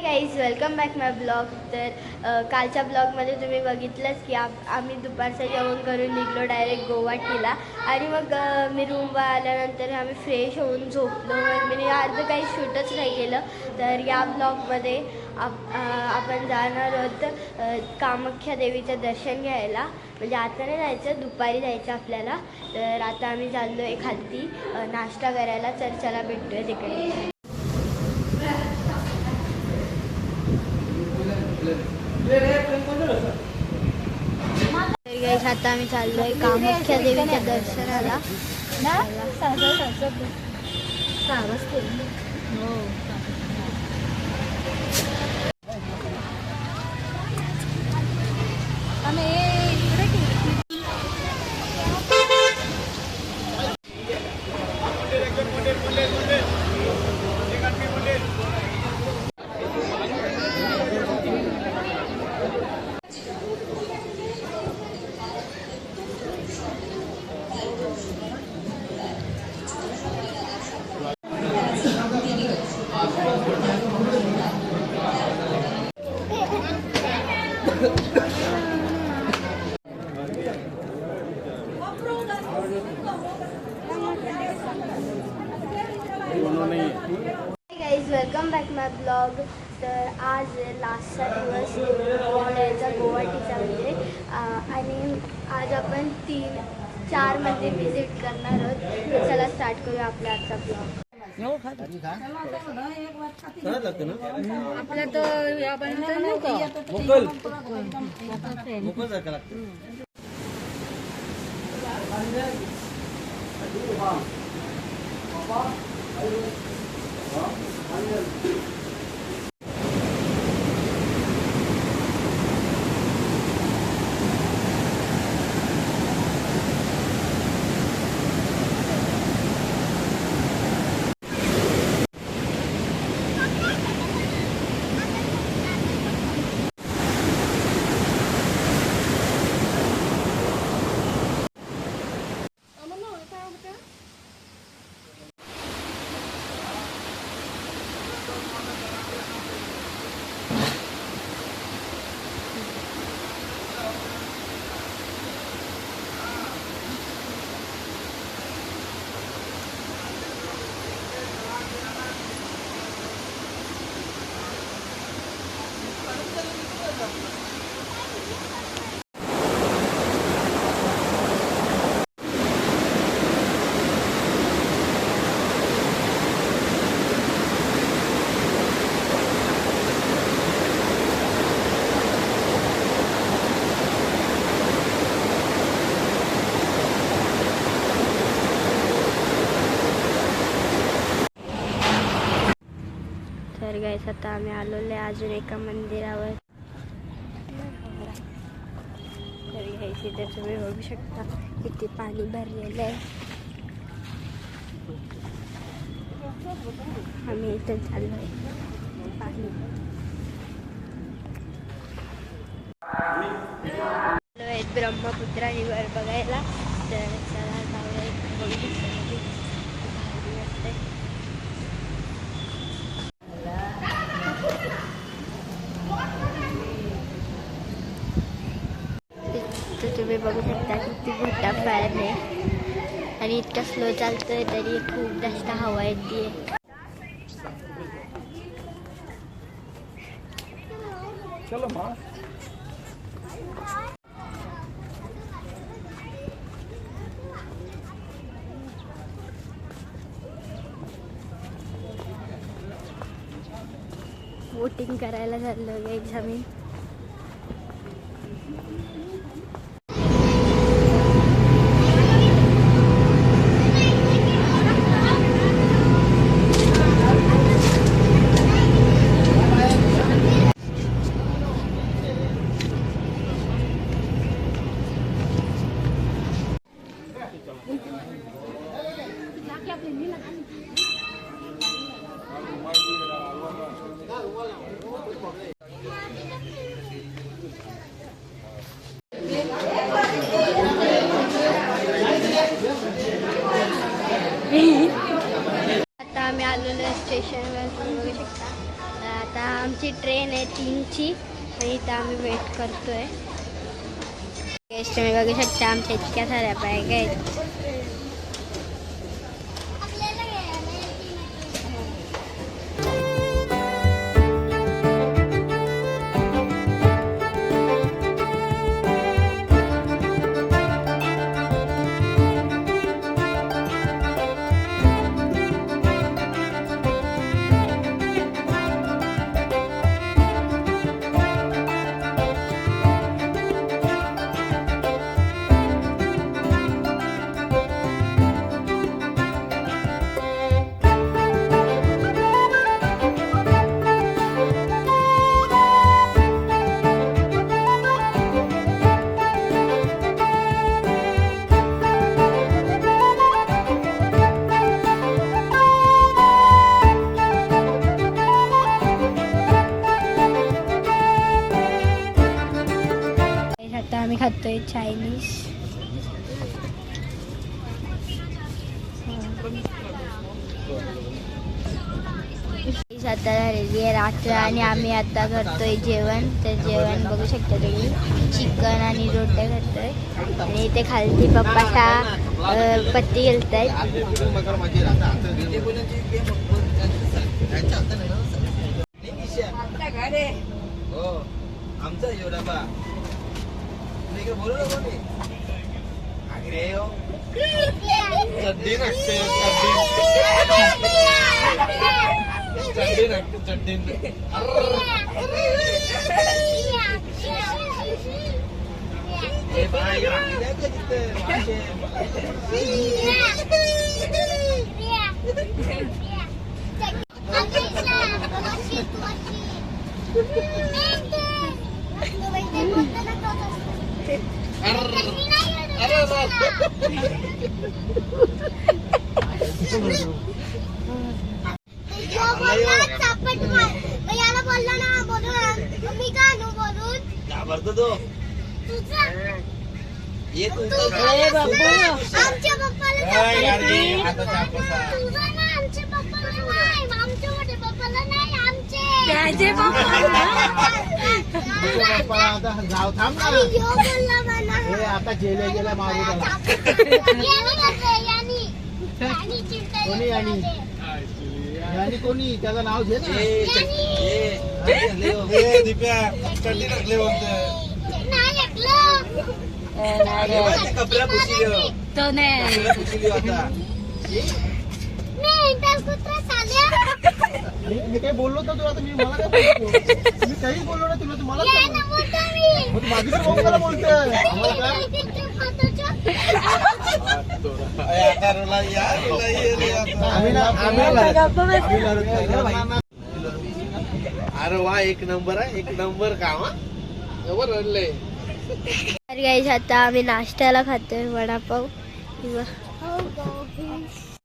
Guys welcome back माय blog. तर कालच्या ब्लॉगमध्ये तुम्ही बघितलंच की आम्ही दुपारचं जेवण करून निघलो डायरेक्ट गुवाहाटीला. आणि मग मी रूमवर आल्यानंतर आम्ही फ्रेश होऊन झोपलो. मग मी अर्धं काही शूटच नाही केलं. तर या ब्लॉगमध्ये आपण जाणार आहोत कामाख्या देवीचं दर्शन घ्यायला. म्हणजे आता नाही जायचं, दुपारी जायचं आपल्याला. तर आता आम्ही चाललो आहे खालती नाश्ता करायला. तर चला भेटूया तिकडे. आता आम्ही चाललोय कामाख्या देवीच्या दर्शनाला. वेलकम बॅक माय ब्लॉग. तर आज लास्टचा दिवस यायचा गुवाहाटीचा म्हणजे. आणि आज आपण 3-4 मंदिर व्हिजिट करणार आहोत. तर चला स्टार्ट करूया आपला आजचा ब्लॉग. आपल्या तर तर गाईस आता आम्ही आलेलो आहे अजून एका मंदिरावर. तर गाईस इथे तुम्ही बघू शकता किती पाणी भरलेलं आहे. आम्ही इथे चाललो आहे पाणी ब्रह्मपुत्रा रिव्हर बघायला. तर चला जाऊया. बघू तर तुम्ही बघू शकता किती मोठा फॅन आहे आणि इतका स्लो चालतोय तरी खूप जास्त हवा येते. बोटिंग करायला चाललो गाईस आम्ही. आता आम्ही आलेलो स्टेशनवर, तुम्ही बघू शकता. आता आमची ट्रेन आहे 3ची आणि इथं आम्ही वेट करतोय. तुम्ही बघू शकता आमच्या इतक्या साऱ्या बॅग आहेत. आता आम्ही खातोय चायनीज. आता झालेली आहे रात्र आणि आम्ही आता करतोय जेवण. तर जेवण बघू शकता तुम्ही, चिकन आणि रोट्या करतोय. आणि इथे खालती पप्पा पत्ती घालतायत. आमचा एवढा बा बोलू नको मी आग्रे चड्डी नागते चड्डी नागते चड्डी जाऊ थांब ना आता गेल्या गेल्या मारू कोणी आणि कोणी त्याचं नाव घे ना. दिप्या चड्डी टाकले कपडा पुसली तो नाही आता मी काही बोललो तर तुला मी मला काय बोलतो मी काही बोललो ना तुला तुम्हाला माझी तर कोण मला बोलतोय अरे वा एक नंबर आहे एक नंबर काम एवढं रडलंय. तर गाईस आता आम्ही नाश्त्याला खातोय वडापाव.